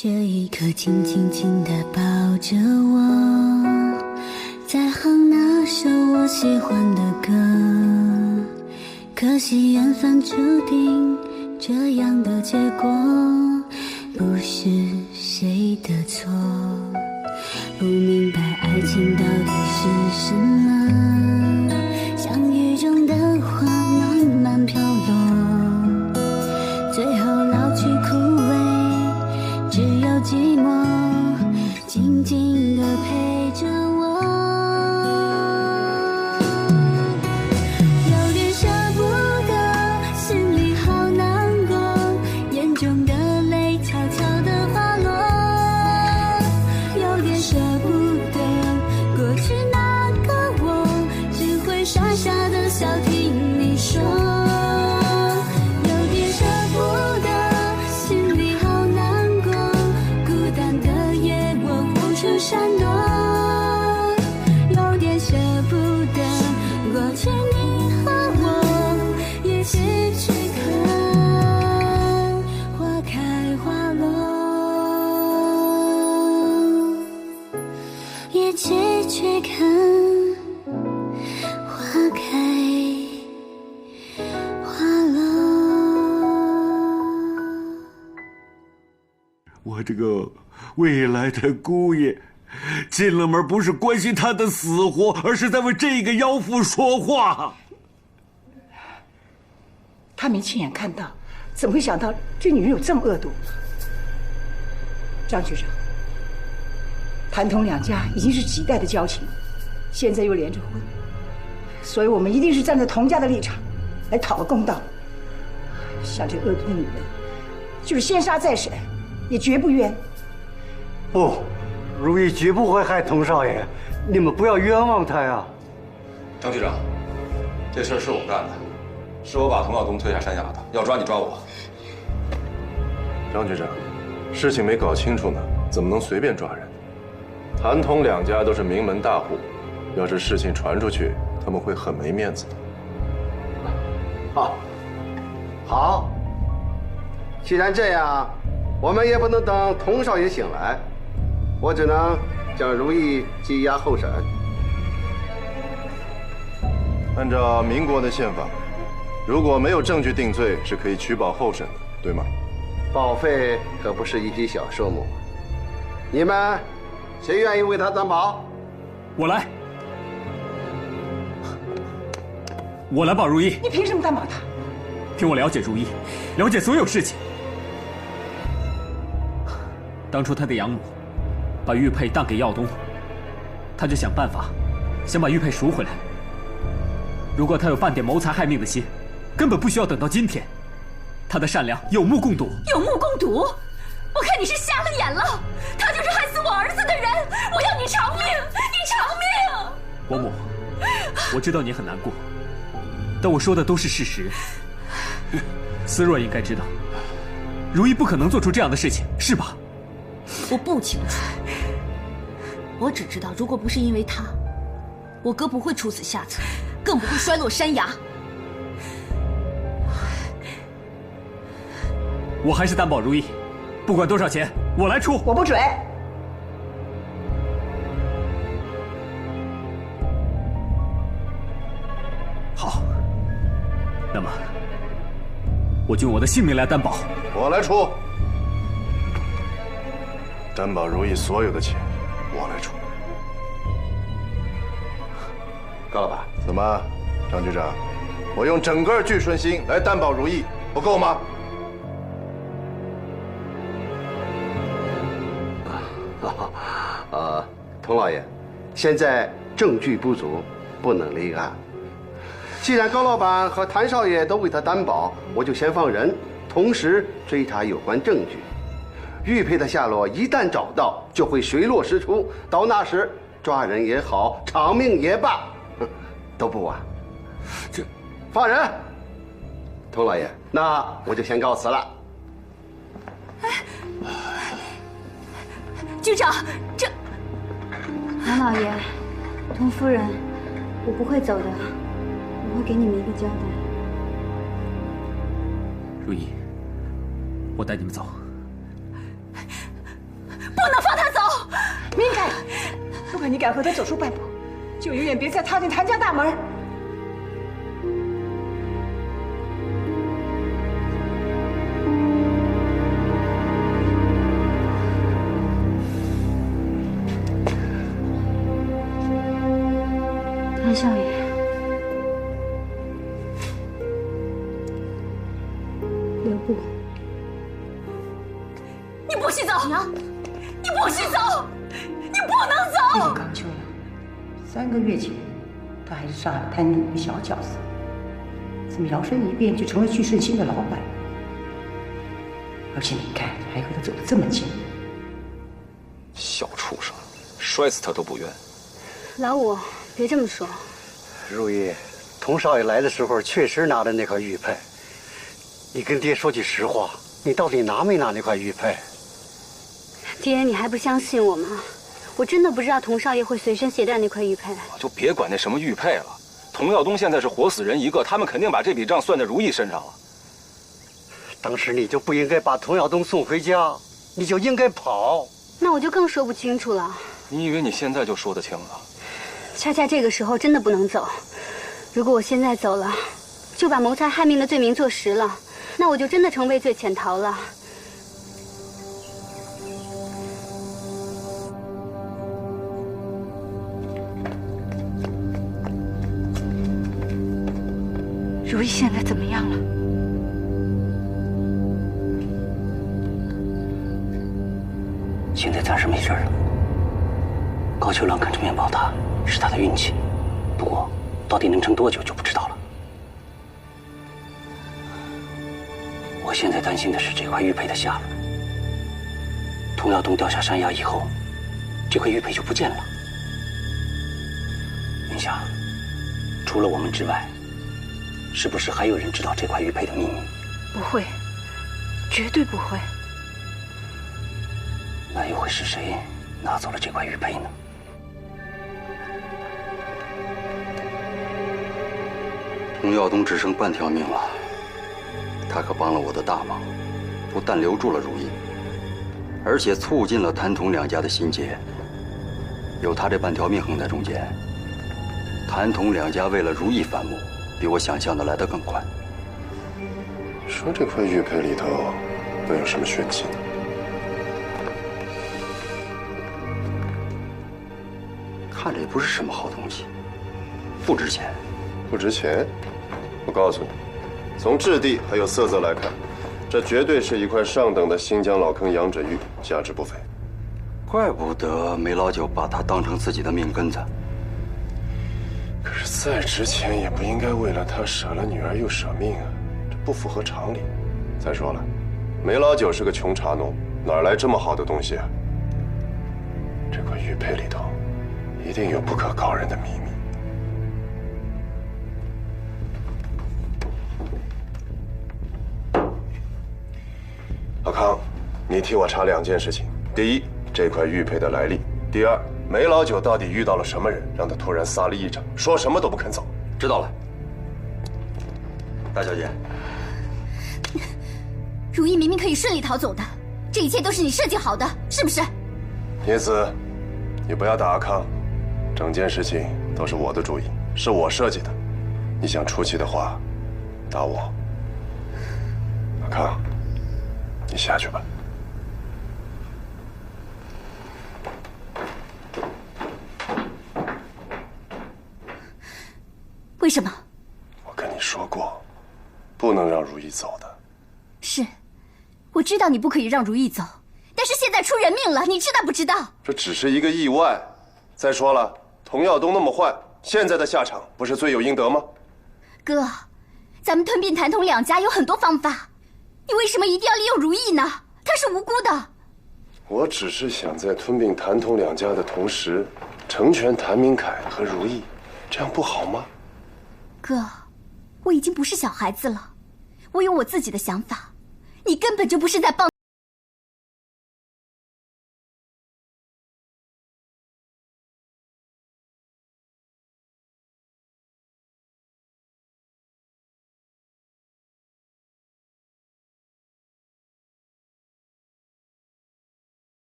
这一刻紧紧紧地抱着我，在哼那首我喜欢的歌。可惜缘分注定这样的结果，不是谁的错。不明白爱情到底是什么，像雨中的花慢慢飘落，最后老去枯萎，只有寂寞静静地陪着我。有点舍不得，心里好难过，眼中的泪悄悄地滑落。有点舍不得，过去那个我只会傻傻地笑听你说。有点舍不得，心里好难过，孤单的夜我无处闪躲。有点舍不得，过去你和我也许去看花开花落，也继续看花开花落。我这个未来的姑爷进了门，不是关心他的死活，而是在为这个妖妇说话。他没亲眼看到，怎么会想到这女人有这么恶毒？张局长，谭童两家已经是几代的交情，现在又连着婚，所以我们一定是站在童家的立场来讨个公道。像这恶毒的女人，就是先杀再审，也绝不冤。不，如意绝不会害童少爷，你们不要冤枉他呀。张局长，这事儿是我干的，是我把童耀东推下山崖的，要抓你抓我。张局长，事情没搞清楚呢，怎么能随便抓人？谭童两家都是名门大户，要是事情传出去，他们会很没面子的。好，既然这样，我们也不能等童少爷醒来，我只能将如意羁押候审。按照民国的宪法，如果没有证据定罪，是可以取保候审的，对吗？保费可不是一笔小数目，你们谁愿意为他担保？我来，我来保如意。你凭什么担保他？听我了解如意，了解所有事情。当初他的养母把玉佩当给耀东，他就想办法想把玉佩赎回来。如果他有半点谋财害命的心，根本不需要等到今天。他的善良有目共睹。有目共睹？我看你是瞎了眼了！他就是害死我儿子的人！我要你偿命！你偿命！伯母，我知道你很难过，但我说的都是事实。思若应该知道，如意不可能做出这样的事情，是吧？我不清楚，我只知道，如果不是因为他，我哥不会出此下策，更不会摔落山崖。我还是担保如意，不管多少钱，我来出。我不准。好，那么我就用我的性命来担保。我来出，担保如意所有的钱，我来出。高老板，怎么，张局长，我用整个聚顺兴来担保如意，不够吗？童老爷，现在证据不足，不能立案。既然高老板和谭少爷都为他担保，我就先放人，同时追查有关证据。玉佩的下落一旦找到，就会水落石出。到那时，抓人也好，偿命也罢，都不晚。这，放人。童老爷，那我就先告辞了。局长，这。谭老爷，童夫人，我不会走的，我会给你们一个交代。如意，我带你们走。不能放他走。明凯，如果你敢和他走出半步，就永远别再踏进谭家大门。谭少爷，留步！你不许走！娘，你不许走！你不能走！又刚秋了，3个月前，他还是上海滩里的小角色，怎么摇身一变就成了聚顺兴的老板？而且你看，还和他走得这么近。小畜生，摔死他都不愿。老五，别这么说。如意，佟少爷来的时候确实拿着那块玉佩。你跟爹说句实话，你到底拿没拿那块玉佩？爹，你还不相信我吗？我真的不知道佟少爷会随身携带那块玉佩。就别管那什么玉佩了，佟耀东现在是活死人一个，他们肯定把这笔账算在如意身上了。当时你就不应该把佟耀东送回家，你就应该跑。那我就更说不清楚了。你以为你现在就说得清了？恰恰这个时候真的不能走。如果我现在走了，就把谋财害命的罪名坐实了，那我就真的成畏罪潜逃了。如意现在怎么样了？现在暂时没事了。高秋郎啃着面包塔是他的运气，不过到底能撑多久就不知道了。我现在担心的是这块玉佩的下落。佟耀东掉下山崖以后，这块玉佩就不见了。云霞，除了我们之外，是不是还有人知道这块玉佩的秘密？不会，绝对不会。那又会是谁拿走了这块玉佩呢？佟耀东只剩半条命了，他可帮了我的大忙，不但留住了如意，而且促进了谭佟两家的心结。有他这半条命横在中间，谭佟两家为了如意反目，比我想象的来得更快。说这块玉佩里头能有什么玄机呢？看着也不是什么好东西，不值钱。不值钱？我告诉你，从质地还有色泽来看，这绝对是一块上等的新疆老坑羊脂玉，价值不菲。怪不得梅老九把它当成自己的命根子。可是再值钱也不应该为了他舍了女儿又舍命啊，这不符合常理。再说了，梅老九是个穷茶农，哪来这么好的东西啊？这块玉佩里头一定有不可告人的秘密。老康，你替我查2件事情：第一，这块玉佩的来历；第二，梅老九到底遇到了什么人，让他突然撒了一掌，说什么都不肯走。知道了。大小姐，如意明明可以顺利逃走的，这一切都是你设计好的，是不是？叶子，你不要打阿康，整件事情都是我的主意，是我设计的。你想出气的话，打我。阿康，你下去吧。为什么？我跟你说过，不能让如意走的。是，我知道你不可以让如意走，但是现在出人命了，你知道不知道？这只是一个意外。再说了，佟耀东那么坏，现在的下场不是罪有应得吗？哥，咱们吞并谭佟两家有很多方法，你为什么一定要利用如意呢？她是无辜的。我只是想在吞并谭佟两家的同时，成全谭明凯和如意，这样不好吗？哥，我已经不是小孩子了，我有我自己的想法，你根本就不是在帮。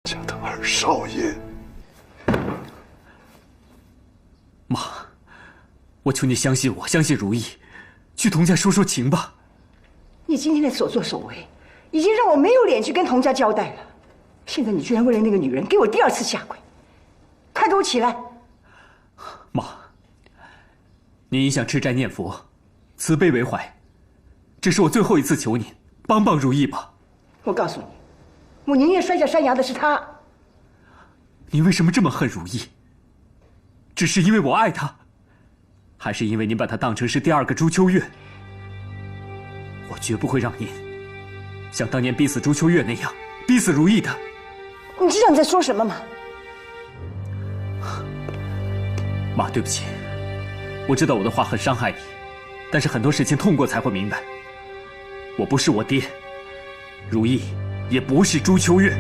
家的二少爷。妈，我求你相信我，相信如意，去童家说说情吧。你今天的所作所为，已经让我没有脸去跟童家交代了。现在你居然为了那个女人给我第二次下跪，快给我起来！妈，您一向吃斋念佛，慈悲为怀，这是我最后一次求您，帮帮如意吧。我告诉你，我宁愿摔下山崖的是她。您为什么这么恨如意？只是因为我爱她，还是因为您把她当成是第二个朱秋月？我绝不会让您像当年逼死朱秋月那样逼死如意的。你知道你在说什么吗？妈，对不起，我知道我的话很伤害你，但是很多事情痛过才会明白。我不是我爹，如意也不是朱秋月。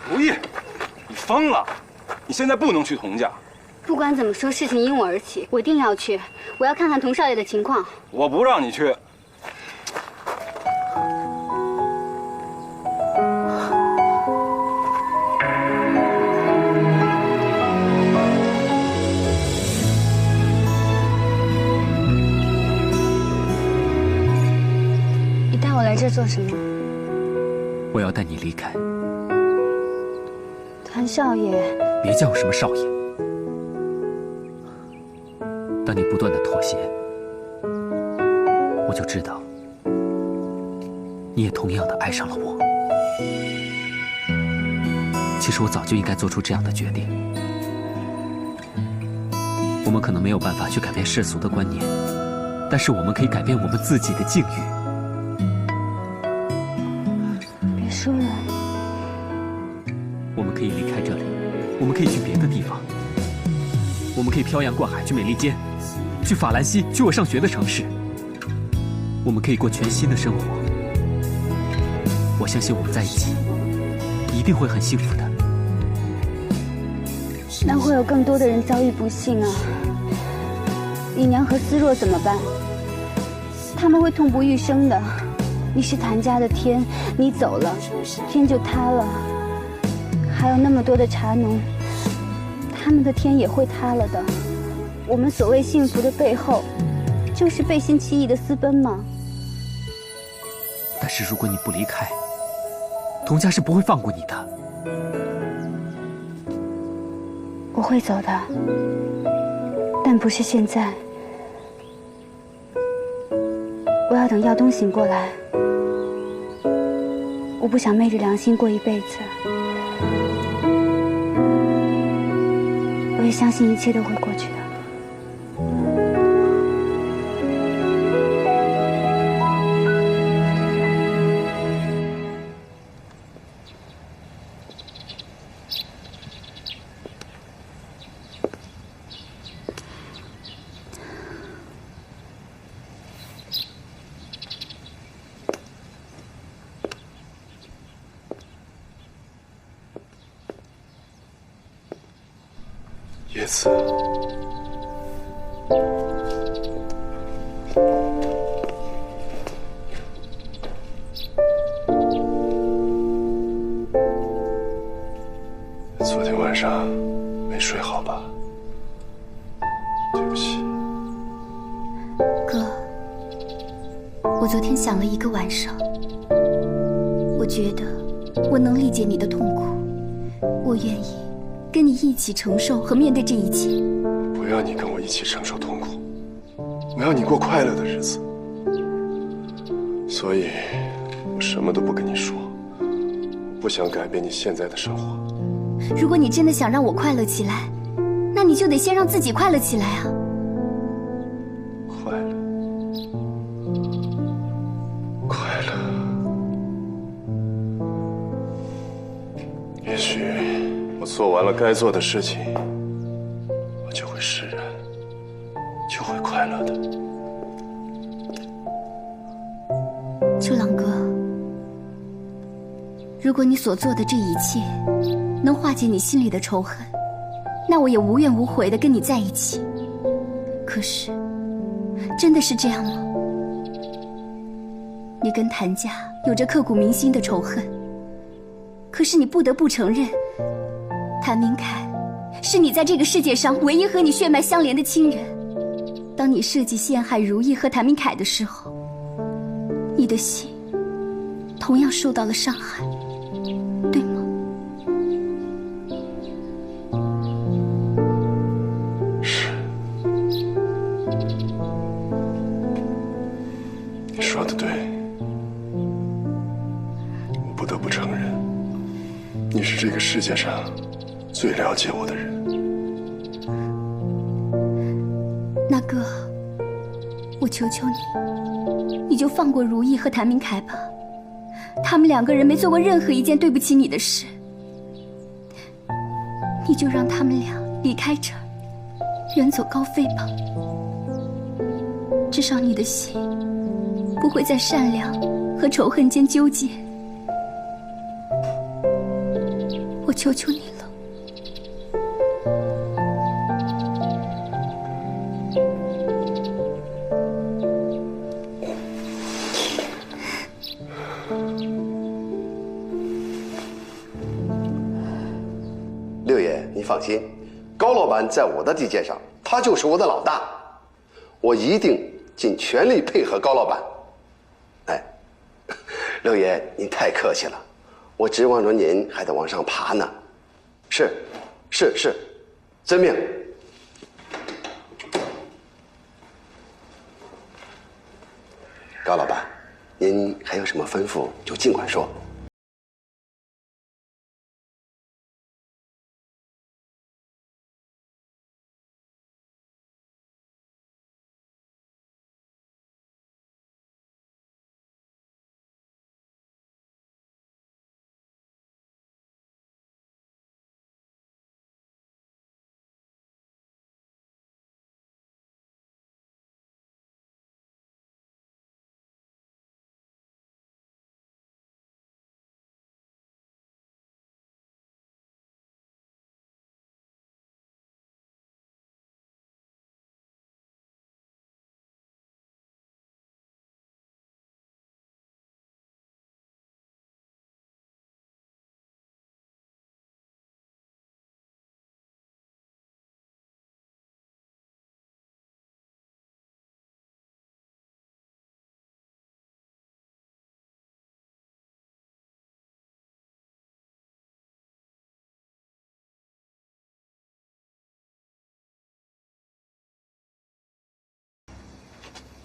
如意，你疯了！你现在不能去童家。不管怎么说，事情因我而起，我一定要去。我要看看童少爷的情况。我不让你去。你带我来这做什么？我要带你离开。谭少爷，别叫我什么少爷。当你不断的妥协，我就知道你也同样的爱上了我。其实我早就应该做出这样的决定。我们可能没有办法去改变世俗的观念，但是我们可以改变我们自己的境遇。别说了。我们可以离开这里，我们可以去别的地方，我们可以漂洋过海去美利坚，去法兰西，去我上学的城市。我们可以过全新的生活。我相信我们在一起一定会很幸福的。那会有更多的人遭遇不幸啊！李娘和思若怎么办？他们会痛不欲生的。你是谭家的天，你走了，天就塌了。还有那么多的茶农，他们的天也会塌了的。我们所谓幸福的背后，就是背信弃义的私奔吗？但是如果你不离开，童家是不会放过你的。我会走的，但不是现在。我要等耀东醒过来。我不想昧着良心过一辈子。我也相信一切都会过去的。叶子，昨天晚上没睡好吧？对不起。哥，我昨天想了一个晚上，我觉得我能理解你的痛苦，我愿意跟你一起承受和面对这一切。不要你跟我一起承受痛苦，我要你过快乐的日子。所以，我什么都不跟你说，不想改变你现在的生活。如果你真的想让我快乐起来，那你就得先让自己快乐起来啊！快乐，快乐。也许我做完了该做的事情，我就会释然，就会快乐的。秋郎哥，如果你所做的这一切能化解你心里的仇恨，那我也无怨无悔地跟你在一起。可是，真的是这样吗？你跟谭家有着刻骨铭心的仇恨，可是你不得不承认，谭明凯是你在这个世界上唯一和你血脉相连的亲人。当你设计陷害如意和谭明凯的时候，你的心同样受到了伤害，对吗？是，你说的对，我不得不承认，你是这个世界上最了解我的人。那哥，我求求你，你就放过如意和谭明凯吧。他们两个人没做过任何一件对不起你的事，你就让他们俩离开这儿，远走高飞吧。至少你的心不会在善良和仇恨间纠结。我求求你了。六爷，你放心，高老板在我的地界上，他就是我的老大，我一定尽全力配合高老板。哎，六爷，您太客气了，我指望着您还得往上爬呢。是，遵命。高老板，您还有什么吩咐就尽管说。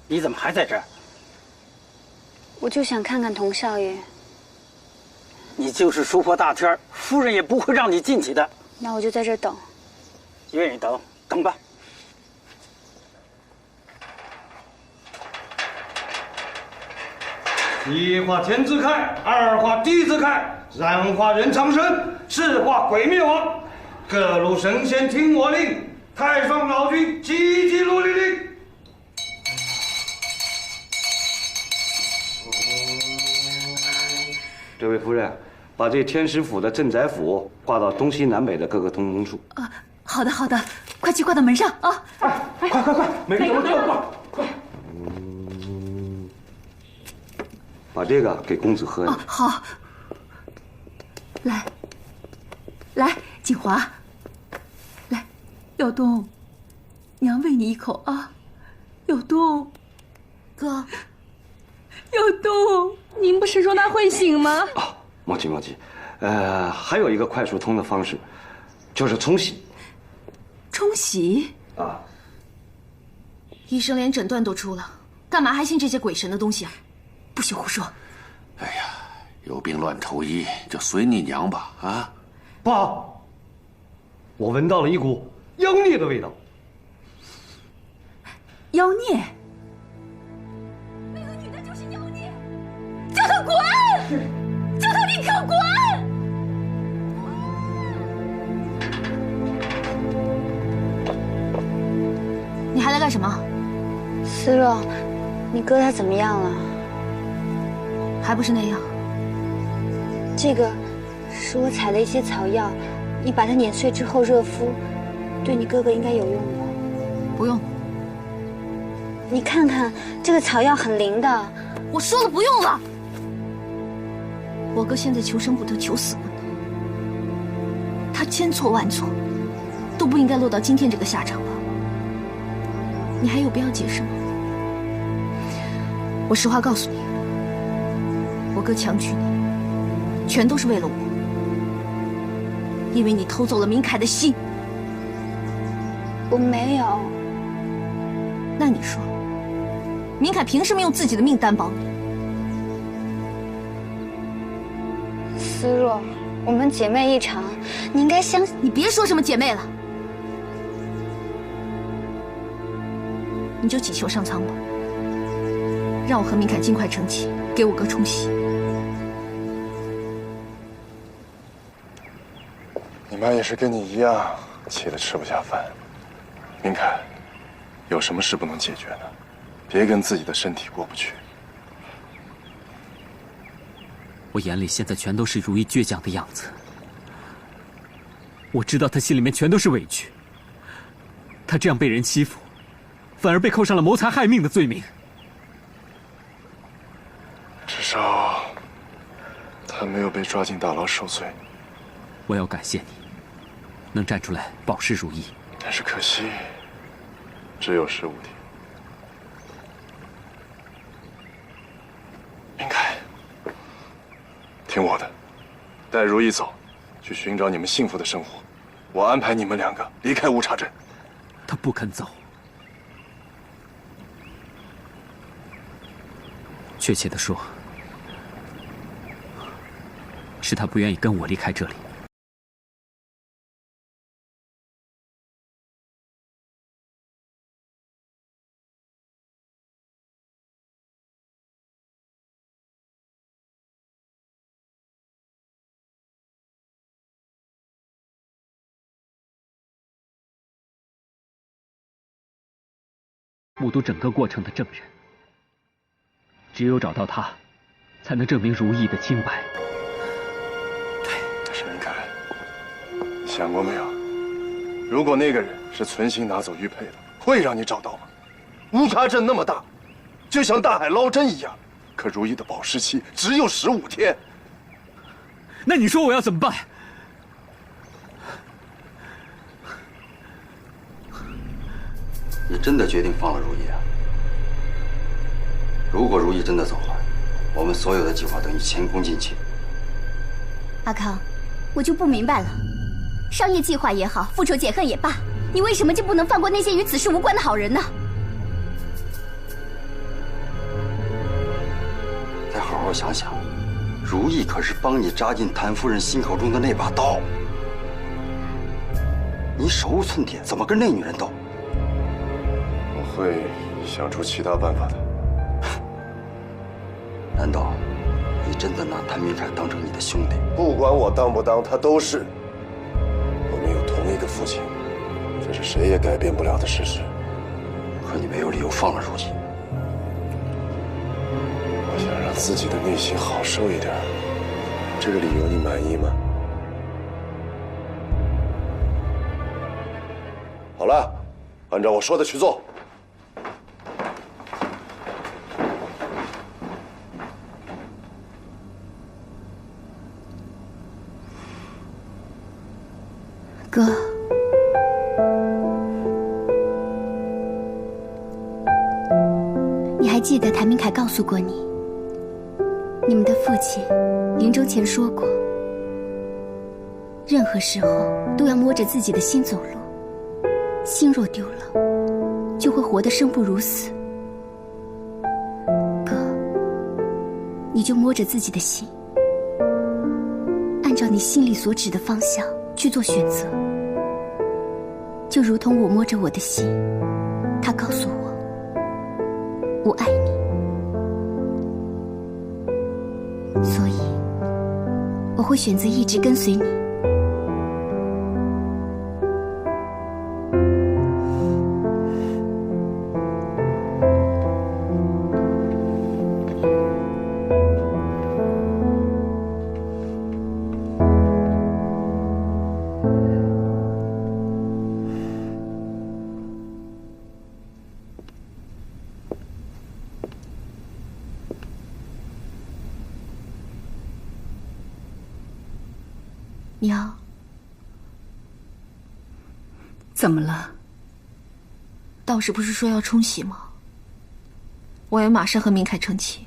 你怎么还在这儿？我就想看看童少爷。你就是叔婆大天，夫人也不会让你进去的。那我就在这儿等。愿意等，等吧。一画天子开，二画地子开，三画人长生，四画鬼灭亡。各路神仙听我令，太上老君急急如律令。这位夫人，把这天师府的镇宅符挂到东西南北的各个通风处。啊，好的好的，快去挂到门上啊！快，每个都挂，快！把这个给公子喝。哦，好。来，锦华，来，耀东，娘喂你一口啊，耀东，哥，耀东，您不是说他会醒吗？啊，莫急，还有一个快速通的方式，就是冲洗。冲洗？啊。医生连诊断都出了，干嘛还信这些鬼神的东西啊？不许胡说！哎呀，有病乱投医，就随你娘吧啊！爸，我闻到了一股妖孽的味道。妖孽？那个女的就是妖孽！叫她滚！叫她立刻滚！你还来干什么？思若，你哥他怎么样了？还不是那样。这个是我采了一些草药，你把它碾碎之后热敷，对你哥哥应该有用的。不用。你看看，这个草药很灵的。我说了不用了。我哥现在求生不得，求死不能。他千错万错，都不应该落到今天这个下场吧？你还有必要解释吗？我实话告诉你，我哥强娶你，全都是为了我，因为你偷走了明凯的心。我没有。那你说，明凯凭什么用自己的命担保你？思若，我们姐妹一场，你应该相信。你别说什么姐妹了，你就祈求上苍吧，让我和明凯尽快成亲，给我哥冲喜。你妈也是跟你一样，气得吃不下饭。明凯，有什么事不能解决的，别跟自己的身体过不去。我眼里现在全都是如意倔强的样子。我知道他心里面全都是委屈，他这样被人欺负，反而被扣上了谋财害命的罪名。至少他没有被抓进大牢受罪。我要感谢你，能站出来保释如意。但是可惜，只有15天。明凯，听我的，带如意走，去寻找你们幸福的生活。我安排你们2个离开乌察镇。他不肯走。确切的说，是他不愿意跟我离开这里。目睹整个过程的证人，只有找到他，才能证明如意的清白。对，但是明凯，想过没有？如果那个人是存心拿走玉佩的，会让你找到吗？乌察镇那么大，就像大海捞针一样，可如意的保释期只有15天。那你说我要怎么办？你真的决定放了如意啊？如果如意真的走了，我们所有的计划等于前功尽弃。阿康，我就不明白了，商业计划也好，复仇解恨也罢，你为什么就不能放过那些与此事无关的好人呢？再好好想想，如意可是帮你扎进谭夫人心口中的那把刀，你手无寸铁，怎么跟那女人斗？我会想出其他办法的。难道你真的拿谭明凯当成你的兄弟？不管我当不当，他都是。我们有同一个父亲，这是谁也改变不了的事实。可你没有理由放了如意。我想让自己的内心好受一点，这个理由你满意吗？好了，按照我说的去做。哥，你还记得谭明凯告诉过你，你们的父亲临终前说过，任何时候都要摸着自己的心走路，心若丢了，就会活得生不如死。哥，你就摸着自己的心，按照你心里所指的方向去做选择，就如同我摸着我的心，他告诉我，我爱你，所以我会选择一直跟随你。娘，怎么了？道士不是说要冲喜吗？我要马上和明凯成亲，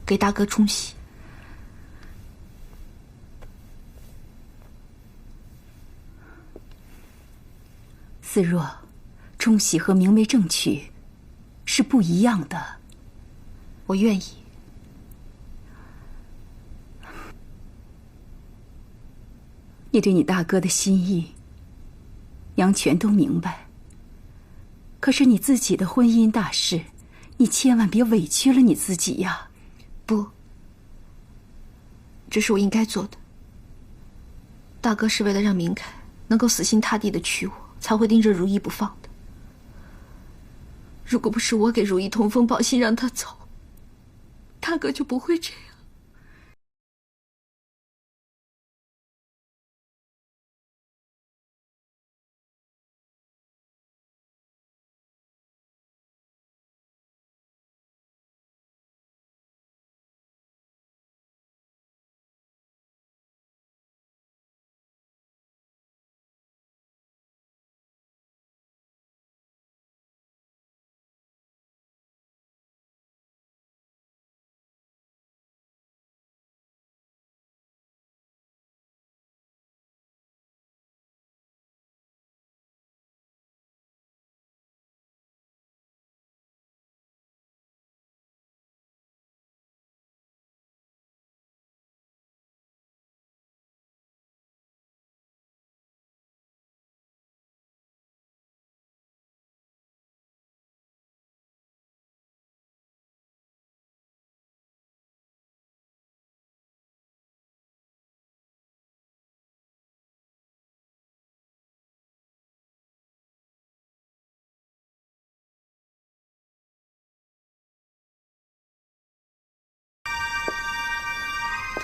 给大哥冲喜。思若，冲喜和明媒正娶是不一样的。我愿意。你对你大哥的心意，娘全都明白。可是你自己的婚姻大事，你千万别委屈了你自己呀。不，这是我应该做的。大哥是为了让明凯能够死心塌地的娶我，才会盯着如意不放的。如果不是我给如意通风报信让他走，大哥就不会这样。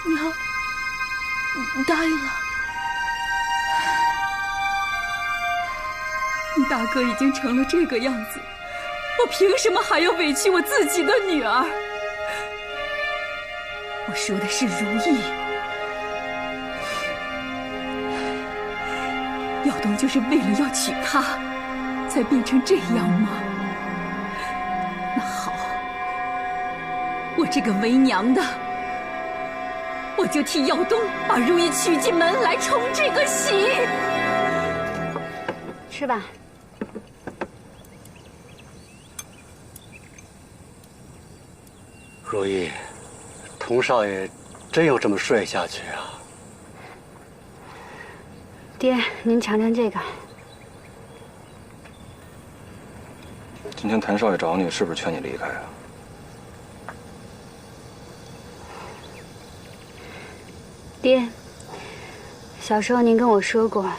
娘，你答应了。你大哥已经成了这个样子，我凭什么还要委屈我自己的女儿？我说的是如意，耀东就是为了要娶她，才变成这样吗？那好，我这个为娘的，我就替耀东把如意娶进门来冲这个喜。吃吧。如意，佟少爷真有这么睡下去啊？爹，您尝尝这个。今天谭少爷找你，是不是劝你离开啊？爹，小时候您跟我说过，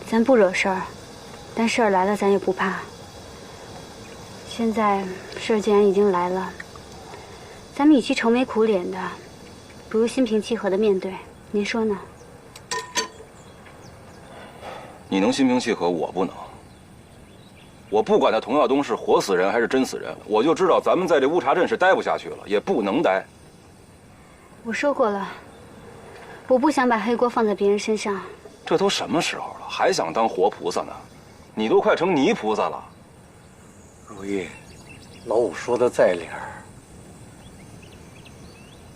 咱不惹事儿，但事儿来了咱也不怕。现在事儿既然已经来了，咱们与其愁眉苦脸的，不如心平气和的面对。您说呢？你能心平气和，我不能。我不管他佟耀东是活死人还是真死人，我就知道咱们在这乌察镇是待不下去了，也不能待。我说过了，我不想把黑锅放在别人身上。这都什么时候了，还想当活菩萨呢？你都快成泥菩萨了。如意，老五说的在理儿。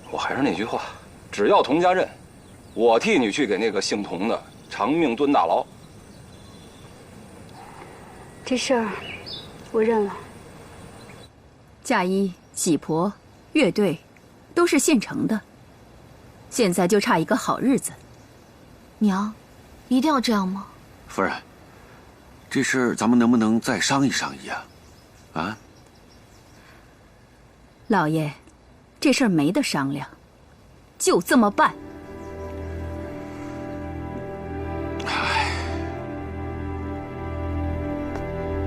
我还是那句话，只要佟家认，我替你去给那个姓佟的偿命蹲大牢。这事儿，我认了。嫁衣、喜婆、乐队，都是现成的。现在就差一个好日子。娘，一定要这样吗？夫人，这事咱们能不能再商议商议啊？啊？老爷，这事儿没得商量，就这么办。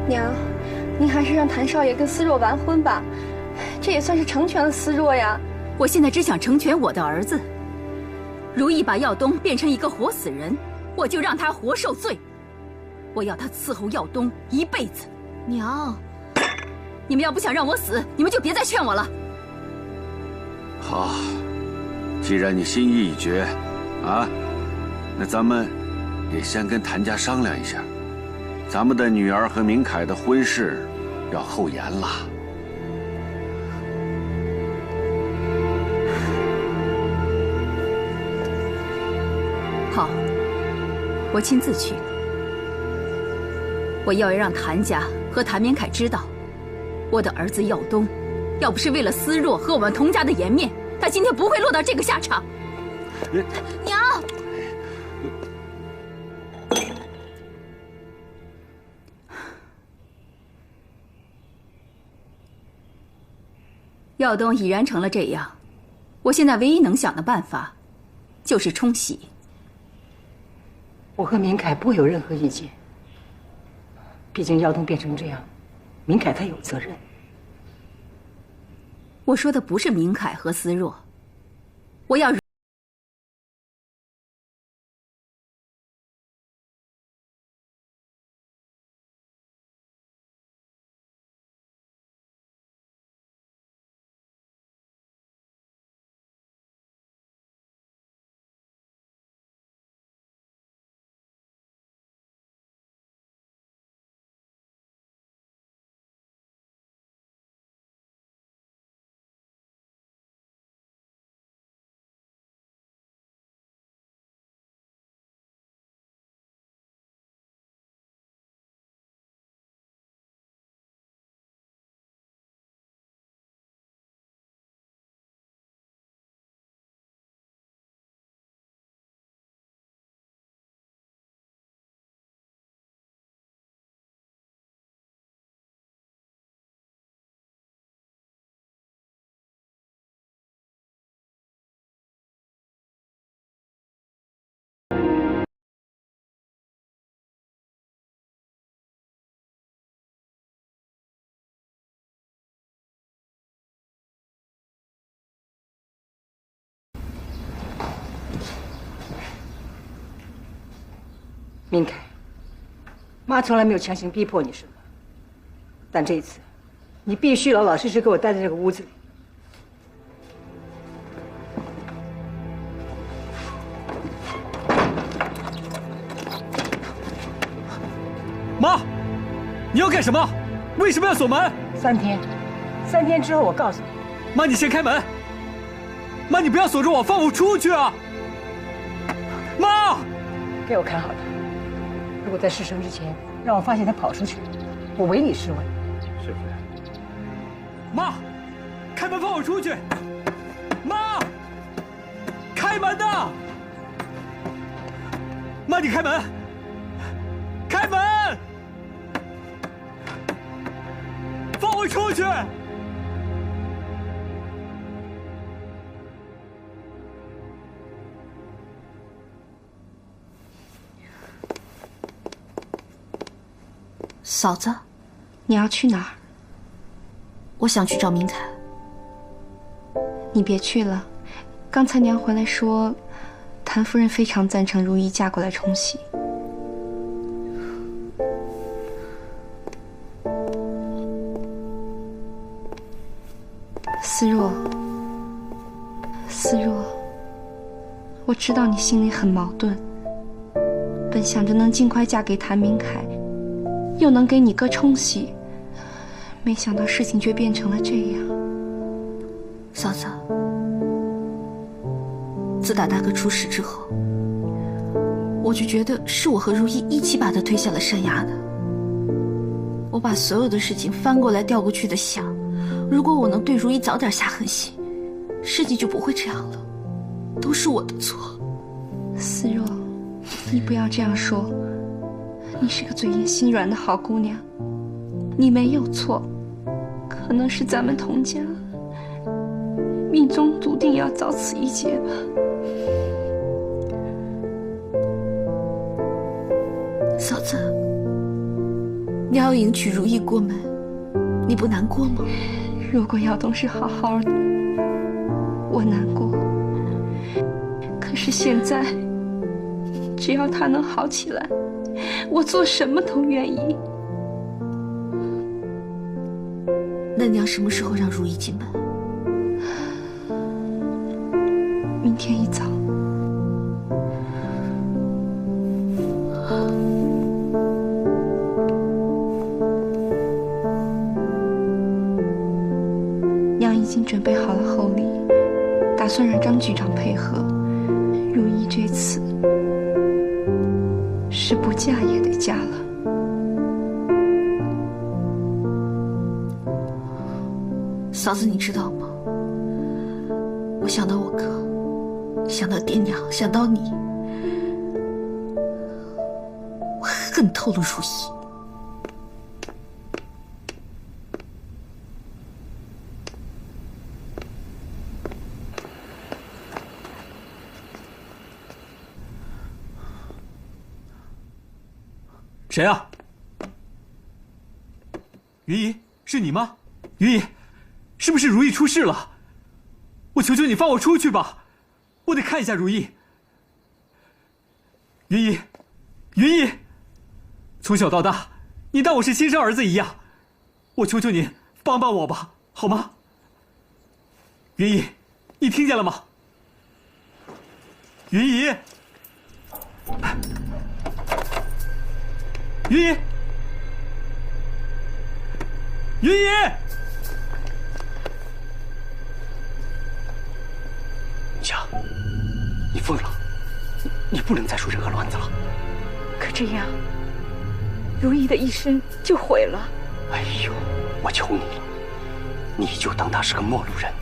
娘，您还是让谭少爷跟思若完婚吧，这也算是成全了思若呀。我现在只想成全我的儿子。如意把耀东变成一个活死人，我就让他活受罪。我要他伺候耀东一辈子。娘，你们要不想让我死，你们就别再劝我了。好，既然你心意已决，啊，那咱们也先跟谭家商量一下，咱们的女儿和明凯的婚事要后延了。好，我亲自去。我要让谭家和谭明凯知道，我的儿子耀东，要不是为了思若和我们童家的颜面，他今天不会落到这个下场。娘，耀东已然成了这样，我现在唯一能想的办法，就是冲喜。我和明凯不会有任何意见。毕竟耀东变成这样，明凯他有责任。我说的不是明凯和思若，我要。明凯，妈从来没有强行逼迫你什么，但这一次，你必须老老实实给我待在这个屋子里。妈，你要干什么？为什么要锁门？3天之后我告诉你。妈，你先开门。妈，你不要锁着我，放我出去啊！妈，给我看好他。如果在事成之前让我发现他跑出去，我唯你是问。师傅，妈，开门放我出去！妈，开门呐！妈，你开门！开门！放我出去！嫂子，你要去哪儿？我想去找明凯。你别去了，刚才娘回来说，谭夫人非常赞成如意嫁过来冲喜。思若，我知道你心里很矛盾，本想着能尽快嫁给谭明凯，又能给你哥冲喜，没想到事情却变成了这样。嫂子，自打大哥出事之后，我就觉得是我和如意一起把他推下了山崖的。我把所有的事情翻过来调过去的想，如果我能对如意早点下狠心，事情就不会这样了。都是我的错。思若，你不要这样说。你是个嘴硬心软的好姑娘，你没有错，可能是咱们童家命中注定要遭此一劫吧。嫂子，你要迎娶如意过门，你不难过吗？如果耀东是好好的，我难过。可是现在，只要他能好起来，我做什么都愿意。那你要什么时候让如意进门？明天一早。经准备好了厚礼，打算让张局长配合。如意这次是不嫁也得嫁了。嫂子，你知道吗？我想到我哥，想到爹娘，想到你，我恨透了如意。谁啊？云姨，是你吗？云姨，是不是如意出事了？我求求你放我出去吧，我得看一下如意。云姨，云姨，从小到大，你当我是亲生儿子一样，我求求你帮帮我吧，好吗？云姨，你听见了吗？云姨，云姨，云姨。云香，你疯了！你不能再说任何乱子了。可这样，如意的一生就毁了。哎呦，我求你了，你就当他是个陌路人。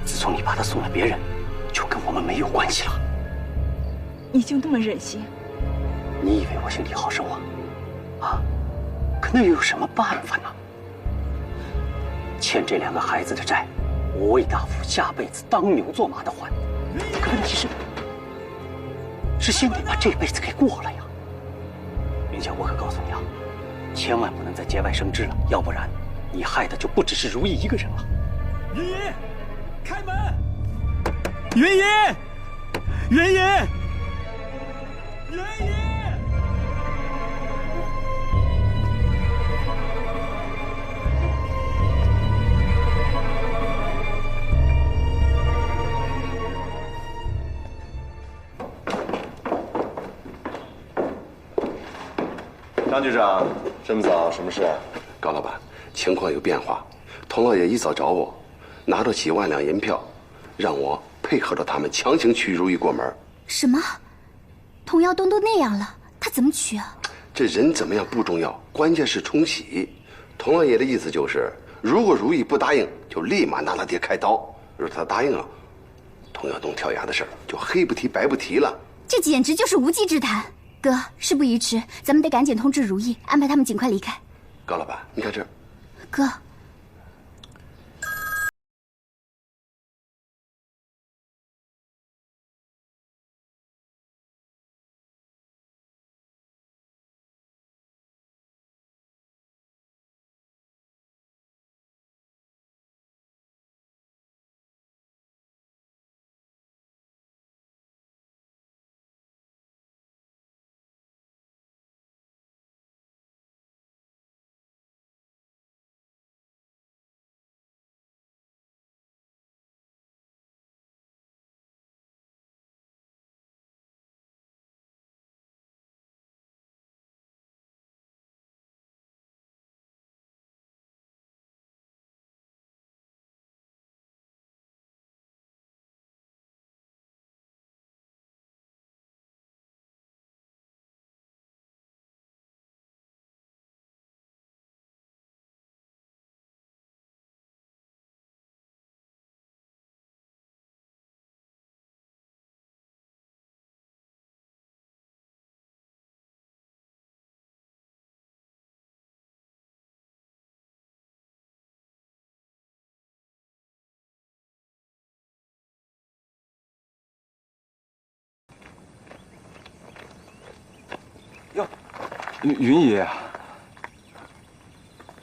自从你把他送了别人，就跟我们没有关系了。你就那么忍心？你以为我心地好受啊？啊？可那又有什么办法呢？欠这2个孩子的债，我魏大夫下辈子当牛做马的还。可问题是先得把这辈子给过了呀。云香，我可告诉你啊，千万不能再节外生枝了，要不然你害的就不只是如意一个人了。云姨，开门！云姨，云姨，云姨！张局长，这么早，什么事啊？高老板，情况有变化。童老爷一早找我，拿着几万两银票，让我配合着他们强行娶如意过门。什么？童耀东都那样了，他怎么娶啊？这人怎么样不重要，关键是冲喜。童老爷的意思就是，如果如意不答应，就立马拿他爹开刀；如果他答应了，童耀东跳崖的事儿就黑不提白不提了。这简直就是无稽之谈。哥，事不宜迟，咱们得赶紧通知如意，安排他们尽快离开。高老板，你看这。哥。哟，云姨，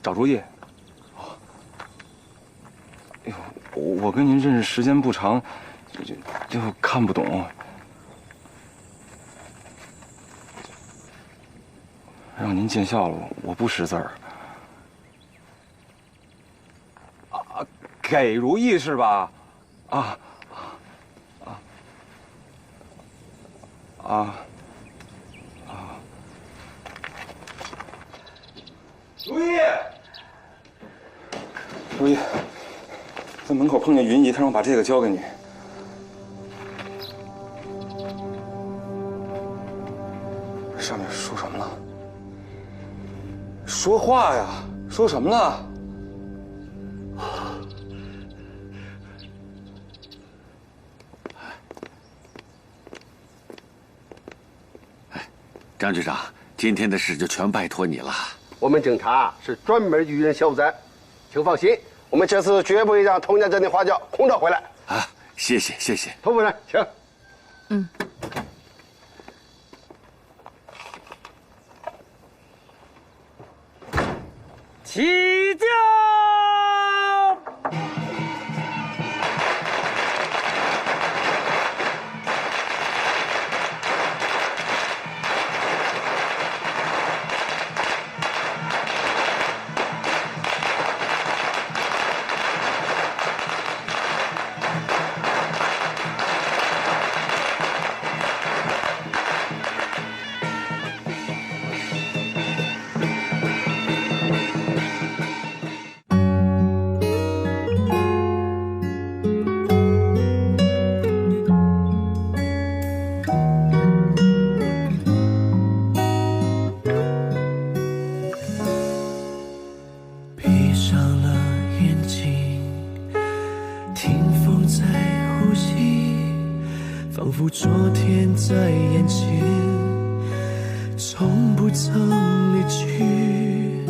找如意。哎呦，我跟您认识时间不长，就看不懂，让您见笑了，我不识字儿。啊，给如意是吧？啊啊！如意，如意，在门口碰见云姨，她让我把这个交给你。上面说什么了？说话呀！说什么了？张局长，今天的事就全拜托你了。我们警察是专门与人消灾，请放心，我们这次绝不会让佟家镇的花轿空着回来。啊，谢谢谢谢。佟夫人，请。嗯。起轿！仿佛昨天在眼前，从不曾离去。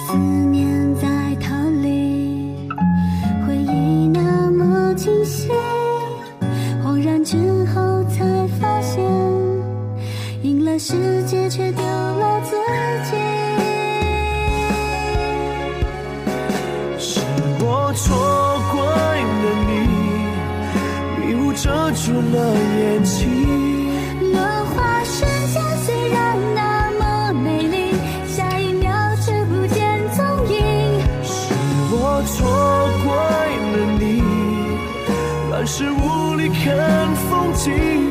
思念在逃离，回忆那么清晰，恍然之后才发现，赢了世界却丢了自己。是我错怪了你，迷雾遮住了眼睛。落花瞬间虽然那么美丽，下一秒却不见踪影。是我错怪了你，乱世无力看风景。